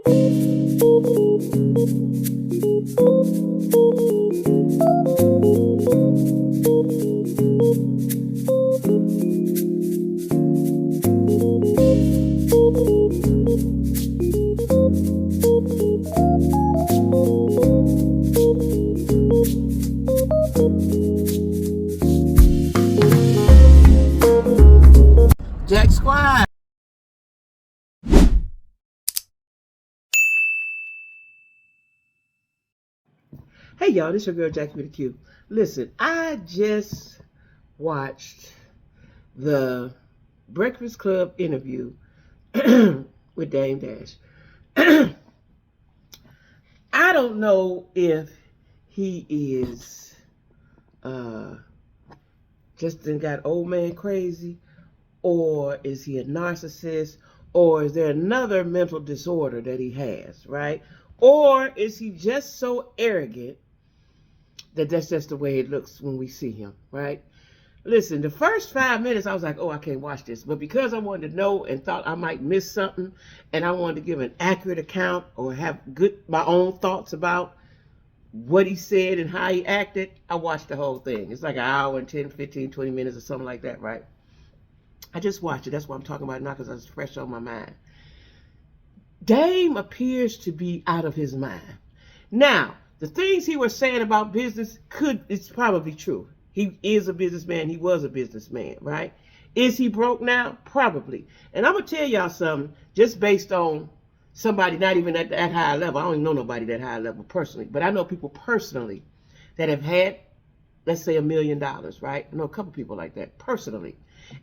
Jack Squad. Hey y'all, this your girl Jackie with a Q. Listen, I just watched the Breakfast Club interview with Dame Dash. I don't know if he is just got old man crazy, or is he a narcissist, or is there another mental disorder that he has, right? Or is he just so arrogant that that's just the way it looks when we see him, right? Listen, the first 5 minutes, I was like, oh, I can't watch this. But because I wanted to know and thought I might miss something, and I wanted to give an accurate account or have my own thoughts about what he said and how he acted, I watched the whole thing. It's like an hour and 10, 15, 20 minutes or something like that, right? I just watched it. That's why I'm talking about it now, because it's fresh on my mind. Dame appears to be out of his mind. Now, the things he was saying about business it's probably true. He is a businessman. He was a businessman, right? Is he broke now? Probably. And I'm going to tell y'all something, just based on somebody not even at that high level. I don't even know nobody that high level personally, but I know people personally that have had, let's say, $1 million, right? I know a couple people like that personally,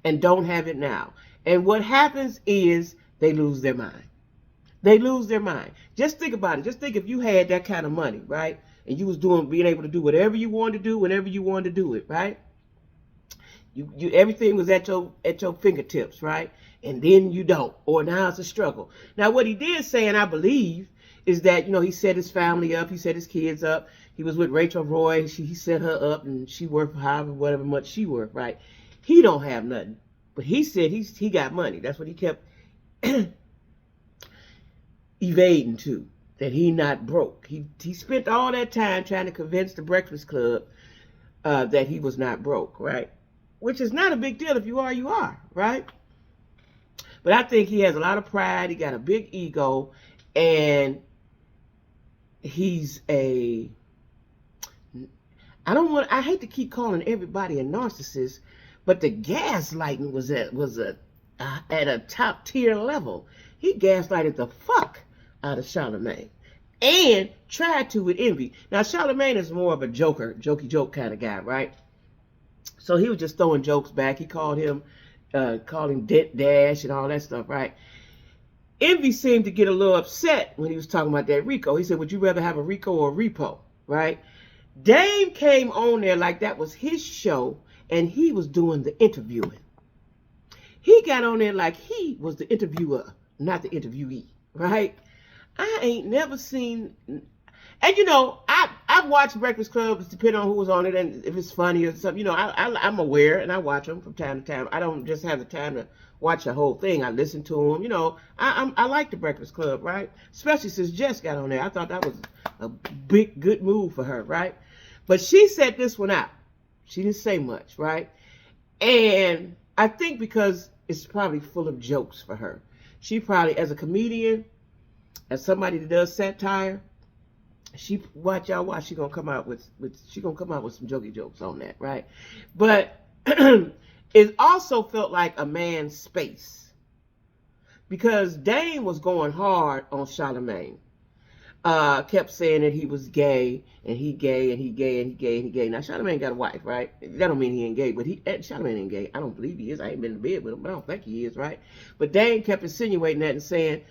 and don't have it now. And what happens is they lose their mind. They lose their mind. Just think about it. Just think if you had that kind of money, right? And you was being able to do whatever you wanted to do, whenever you wanted to do it, right? You everything was at your fingertips, right? And then you don't, or now it's a struggle. Now what he did say, and I believe, is that, he set his family up, he set his kids up. He was with Rachel Roy. He set her up, and she worked for however whatever much she worked, right? He don't have nothing, but he said he got money. That's what he kept evading to, that he not broke. He spent all that time trying to convince the Breakfast Club that he was not broke, right? Which is not a big deal. If you are, you are, right? But I think he has a lot of pride. He got a big ego, and he's I hate to keep calling everybody a narcissist, but the gaslighting was at a top tier level. He gaslighted the fuck out of Charlamagne, and tried to with Envy. Now Charlamagne is more of a jokey joke kind of guy, right? So he was just throwing jokes back. He called him Dash and all that stuff, right? Envy seemed to get a little upset when he was talking about that Rico. He said, would you rather have a Rico or a repo, right? Dame came on there like that was his show, and he was doing the interviewing. He got on there like he was the interviewer, not the interviewee, right? I ain't never seen, and I've watched Breakfast Club, depending on who was on it and if it's funny or something. I'm aware, and I watch them from time to time. I don't just have the time to watch the whole thing. I listen to them. I like the Breakfast Club, right? Especially since Jess got on there. I thought that was a big, good move for her, right? But she set this one out. She didn't say much, right? And I think because it's probably full of jokes for her. She probably, as a comedian, as somebody that does satire, she gonna come out with some jokey jokes on that, right? But it also felt like a man's space, because Dame was going hard on Charlamagne. Kept saying that he was gay, and he gay, and he gay, and he gay, and he gay. Now Charlamagne got a wife, right? That don't mean he ain't gay, but Charlamagne ain't gay. I don't believe he is. I ain't been in bed with him, but I don't think he is, right? But Dame kept insinuating that and saying,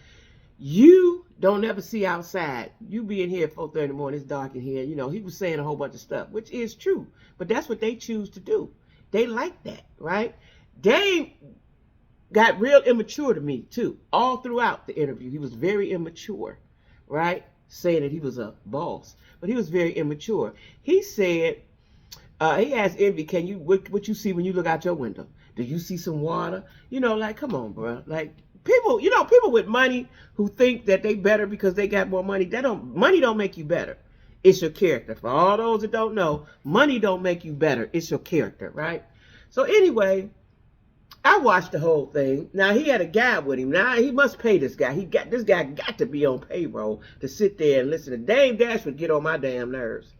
you don't ever see outside. You being here at 4:30 in the morning, it's dark in here. He was saying a whole bunch of stuff, which is true. But that's what they choose to do. They like that, right? Dame got real immature to me, too. All throughout the interview, he was very immature, right? Saying that he was a boss. But he was very immature. He said, he asked Envy, what you see when you look out your window? Do you see some water? Like, come on, bro. Like, people, people with money who think that they better because they got more money, money don't make you better. It's your character. For all those that don't know, money don't make you better. It's your character, right? So anyway, I watched the whole thing. Now he had a guy with him. Now he must pay this guy. This guy got to be on payroll to sit there and listen to Dame Dash would get on my damn nerves.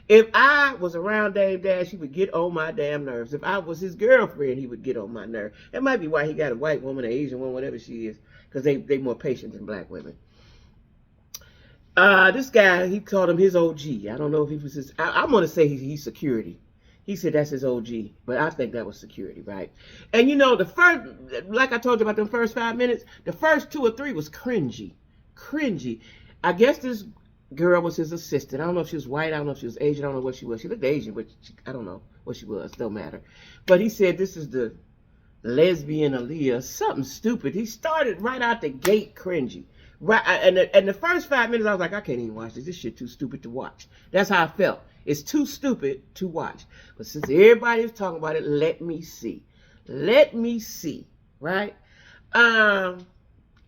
If I was around Dame Dash, he would get on my damn nerves. If I was his girlfriend, he would get on my nerves. That might be why he got a white woman, an Asian woman, whatever she is, because they more patient than black women. This guy, he called him his OG. I don't know if he was his, I'm going to say he's security. He said that's his OG, but I think that was security, right? And the first, like I told you about the first 5 minutes, the first 2 or 3 was cringy. I guess this girl was his assistant. I don't know if she was white. I don't know if she was Asian. I don't know what she was. She looked Asian, but I don't know what she was. Don't matter. But he said this is the lesbian Aaliyah. Something stupid. He started right out the gate cringy. Right, and the first 5 minutes, I was like, I can't even watch this. This shit too stupid to watch. That's how I felt. It's too stupid to watch. But since everybody was talking about it, let me see. Right?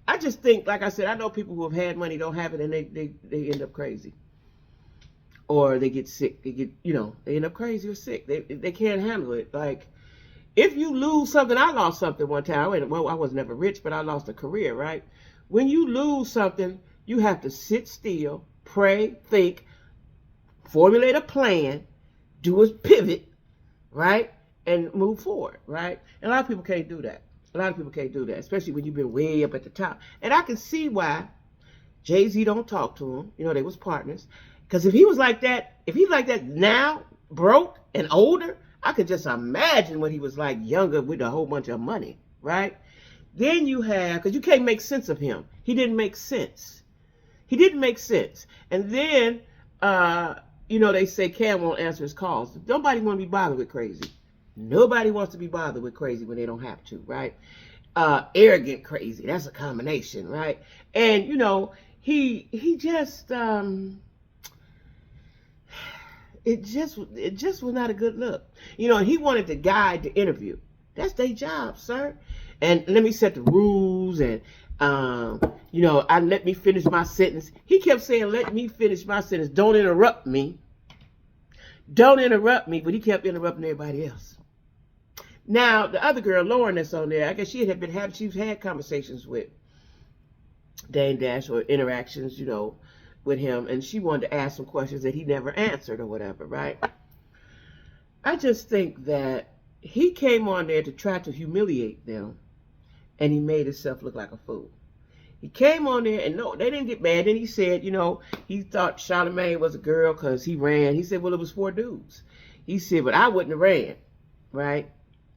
I just think, like I said, I know people who have had money don't have it, and they end up crazy, or they get sick. They get, they end up crazy or sick. They can't handle it. Like, if you lose something, I lost something one time. Well, I was never rich, but I lost a career. Right? When you lose something, you have to sit still, pray, think, formulate a plan, do a pivot, right, and move forward. Right? And a lot of people can't do that. Especially when you've been way up at the top. And I can see why Jay-Z don't talk to him. They was partners. Because if he was like that, now, broke and older, I could just imagine what he was like younger with a whole bunch of money, right? Then you have, because you can't make sense of him. He didn't make sense. And then, they say Cam won't answer his calls. Nobody want to be bothered with crazy. Nobody wants to be bothered with crazy when they don't have to, right? Arrogant crazy, that's a combination, right? And, he just, it just was not a good look. And he wanted the guy to interview. That's their job, sir. And let me set the rules, and, I let me finish my sentence. He kept saying, let me finish my sentence. Don't interrupt me. But he kept interrupting everybody else. Now, the other girl, Lauren, that's on there, I guess she's had conversations with Dame Dash, or interactions, with him, and she wanted to ask some questions that he never answered or whatever, right? I just think that he came on there to try to humiliate them, and he made himself look like a fool. He came on there, and no, they didn't get mad. Then he said, he thought Charlamagne was a girl because he ran. He said, well, it was 4 dudes. He said, but I wouldn't have ran, right?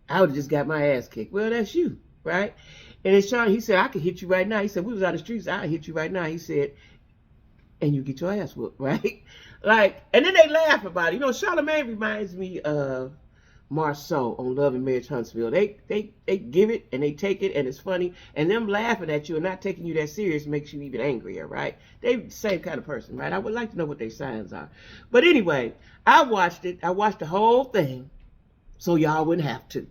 I would have just got my ass kicked. Well, that's you, right? And then Sean, he said, I could hit you right now. He said, we was out the streets, I'd hit you right now. He said, and you get your ass whooped, right? Like, and then they laugh about it. Charlamagne reminds me of Marceau on Love and Marriage Huntsville. They give it and they take it, and it's funny. And them laughing at you and not taking you that serious makes you even angrier, right? They the same kind of person, right? I would like to know what their signs are. But anyway, I watched it. I watched the whole thing so y'all wouldn't have to.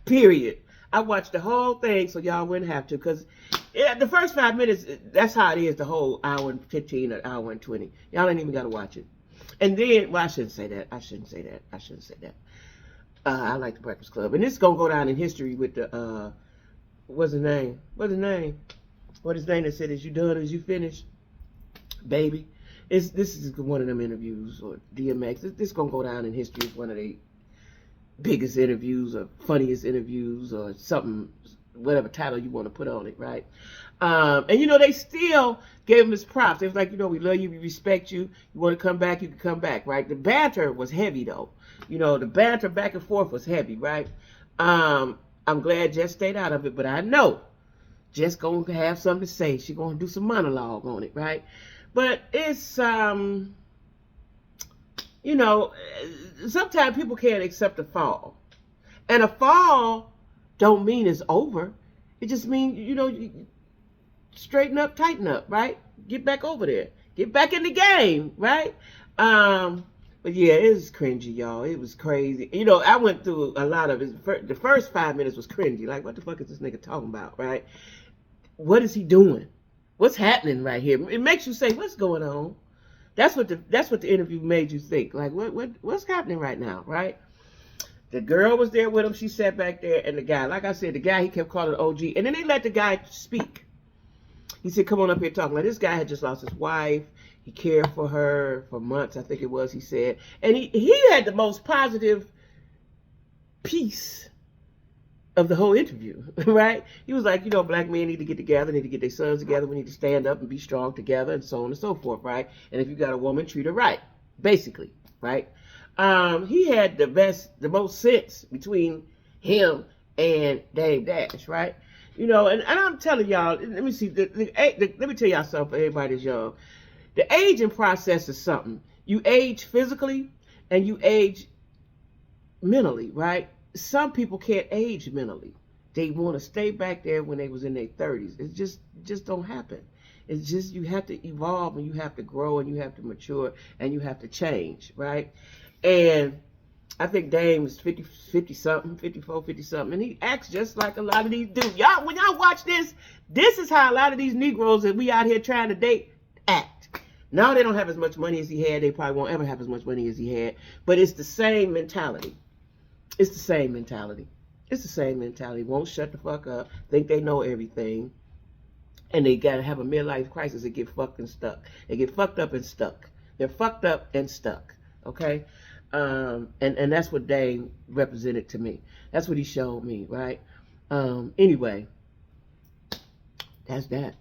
Period. I watched the whole thing so y'all wouldn't have to, because the first 5 minutes, that's how it is, the whole hour and 15 or hour and 20. Y'all ain't even got to watch it. And then, well, I shouldn't say that. I like the Breakfast Club. And this is going to go down in history with the, what's his name that said, is you done, is you finished? Baby. This is one of them interviews, or DMX. This is going to go down in history as one of the biggest interviews or funniest interviews or something, whatever title you want to put on it, right? And they still gave him his props. They was like, we love you, we respect you. You want to come back, you can come back, right? The banter was heavy though. The banter back and forth was heavy, right? I'm glad Jess stayed out of it, but I know Jess gonna have something to say. She gonna do some monologue on it, right? But it's sometimes people can't accept a fall. And a fall don't mean it's over. It just means, you straighten up, tighten up, right? Get back over there. Get back in the game, right? But yeah, it was cringy, y'all. It was crazy. I went through a lot of it. The first 5 minutes was cringy. Like, what the fuck is this nigga talking about, right? What is he doing? What's happening right here? It makes you say, what's going on? That's what the interview made you think. Like, what's happening right now, right? The girl was there with him. She sat back there, and the guy, like I said, the guy, he kept calling OG. And then they let the guy speak. He said, come on up here talking. Like, this guy had just lost his wife. He cared for her for months, I think it was, he said. And he had the most positive piece of the whole interview, right? He was like, black men need to get together, need to get their sons together, we need to stand up and be strong together, and so on and so forth, right? And if you got a woman, treat her right, basically, right? He had the most sense between him and Dame Dash, right? And I'm telling y'all, let me see, let me tell y'all something for everybody that's young. The aging process is something. You age physically and you age mentally, right? Some people can't age mentally. They want to stay back there when they was in their 30s. It just don't happen. It's just, you have to evolve and you have to grow and you have to mature and you have to change, right? And I think Dame is 50 something, 54, 50 something, and he acts just like a lot of these dudes. Y'all, when y'all watch this is how a lot of these Negroes that we out here trying to date act. Now they don't have as much money as he had. They probably won't ever have as much money as he had. But it's the same mentality. It's the same mentality. It's the same mentality. Won't shut the fuck up. Think they know everything. And they got to have a midlife crisis and get fucking stuck. They get fucked up and stuck. They're fucked up and stuck. Okay? And that's what Dame represented to me. That's what he showed me, right? Anyway, that's that.